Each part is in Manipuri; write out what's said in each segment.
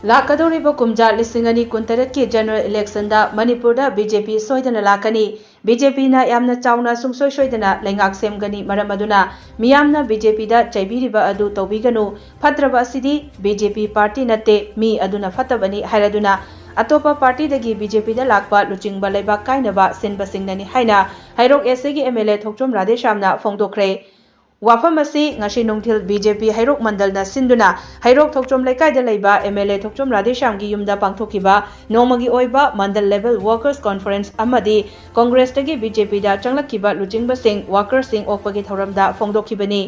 लाकदौरिबो कुमजा लिसिंगनी कुंतरत की जनरल इलेक्शन दा मणिपुर दा बीजेपी सोयदना लाकनी बीजेपी ना यामना चावना सुंगसोय सोयदना लेंगाक सेमगनी मरम अदुना मियामना बीजेपी दा चैबिरिबा अदु तौबिगनु फत्रबा असिदी बीजेपी पार्टी नते मी अदुना फतबनी हायरदुना अतोपा पार्टी दगी बीजेपी दा लाकपा लुचिंगबा लेबाक कायनबा सिनबसिंगननी हायना हायरोक एसए की एमएलए थोकचोम राधेश्यामना फोंदोखरे वाफम असी ngasi nongthil BJP हायरोक मंडलना सिंदुना हायरोक थोकचोम लेकायदा लेबा एमएलए थोकचोम राधेश्याम की युमदा पांगथोकिबा नोमगी ओइबा मंडल लेवल वर्कर्स कॉन्फ्रेंस अमदी कांग्रेस तगी BJP दा चंगलकिबा लुचिंगबा सिंह वर्कर्स सिंह ओकपगी थौरमदा फोंदोखिबनी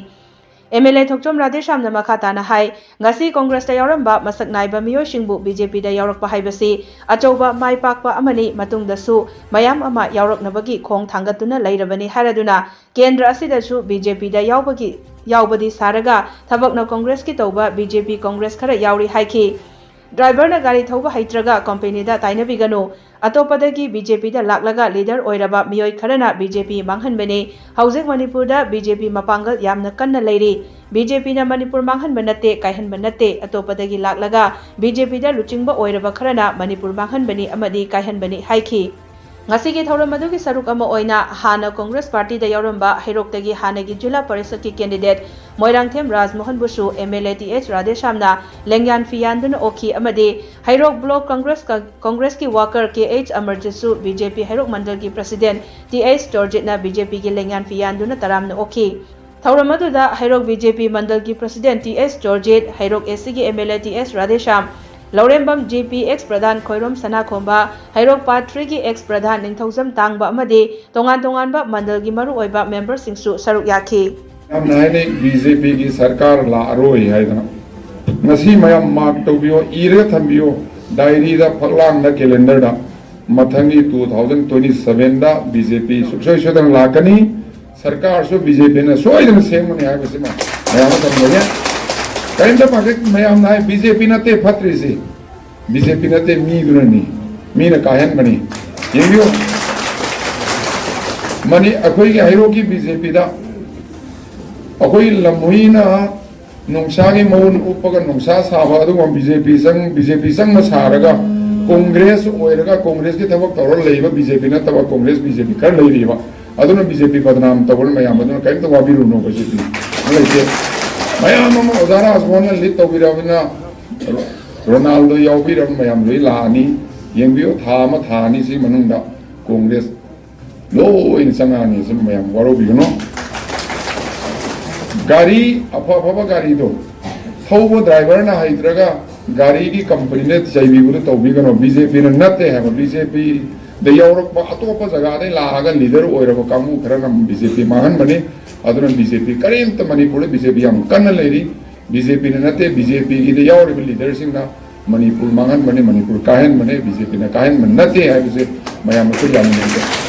एमएलए थोकचोम राधेश्यामना मखाताना हाय ngasi कांग्रेस दा यावरंबा मसक नाइबा मियोसिंगबु BJP दा यावरकपा हाइबसी अचौबा माइपाकपा अमनी मतुंगदसु मयाम अमा यावरकनबगी खोंग थांगतुना लैरबनी हायरदुना केंद्र असिदसु BJP दा यावबदी सारगा थबकना कांग्रेस की तौबा BJP कांग्रेस खरा यावरी हाइखी ड्राइवर ना गाड़ी थौबा हैत्रगा कंपनी दा ताइनबिगनो अतोपदगी BJP दा लाकलगा लीडर ओइरबा मियोय खरना BJP मांगहनबने हौजिक मणिपुर दा BJP मपांगल यामना कन्ना लैरी BJP ना मणिपुर मांगहनब नते कायहनब नते अतोपदगी लाकलगा BJP दा लुचिंगबा ओइरबा खरना मणिपुर मांगहनबनी अमदी कायहनबनी हाइखी ngasi ki thauram madu ki saruk ama oina hana congress party da yauramba hairok tagi hana gi jila parishad ki candidate moirangthem rajmohan busu mla th radheshamna lengyan fianduna okhi amade hairok block congress ki worker kh amarjisu BJP hairok mandal ki president th george na BJP ki lengyan fianduna taramna okhi thauram madu da hairok BJP mandal ki president th george hairok sc ki mla th radhesham Lourembam GP ex pradhan Khoirom Sana Khomba हाइरोक पार्ट 3 की एक्स प्रधान निंगथौजम तांगबा अमदे तोंगान तोंगानबा मंडल की मरु ओइबा मेंबर सिंगसु सरुक याखी नायने BJP की सरकार ला अरोय हाइदना ngasi mayam mark tobio ire thambio diary da phaklang da calendar da mathangi 2027 da BJP suksoi sodang lakani sarkar so BJP na soidana semani haibasima mayam tamboya kainda paget mayam nai BJP na te phatri se BJP na te mi durani mi na Kaihanbani yengyo mani akoi ki hairo ki BJP da akoi lamuina nongsa gi maun upaga nongsa saba adu BJP sang ma saraga congress oiraga congress ki thabak tawra leiba BJP na taba congress BJP kar leiriba aduna BJP badnam tawul mayam aduna kain to wabiru no BJP leite mayam ma odara asmona lit tawirabina Ronaldo yaubiram mayam loi lani yengbio thama thani si manungda congress lo in sangani sim mayam warobi no गाड़ी अफाफा गाड़ी दो थौबो ड्राइवर ना हाइद्रगा गाड़ी की कंपनी ने चाहिए तौबीगनो BJP ने नते है BJP द यावरकपा अतोपा जगह दे लागा लीडर ओइरबो कामु खरना BJP मांगहनबने अदुना BJP करेंत मणिपुर BJP हम कन्न लेरी BJP ने नते BJP की द यावरबो लीडर सिंगना मणिपुर मांगहनबने मणिपुर कायहनबने BJP ने कायहनबने नते है बिसे मयाम को जाने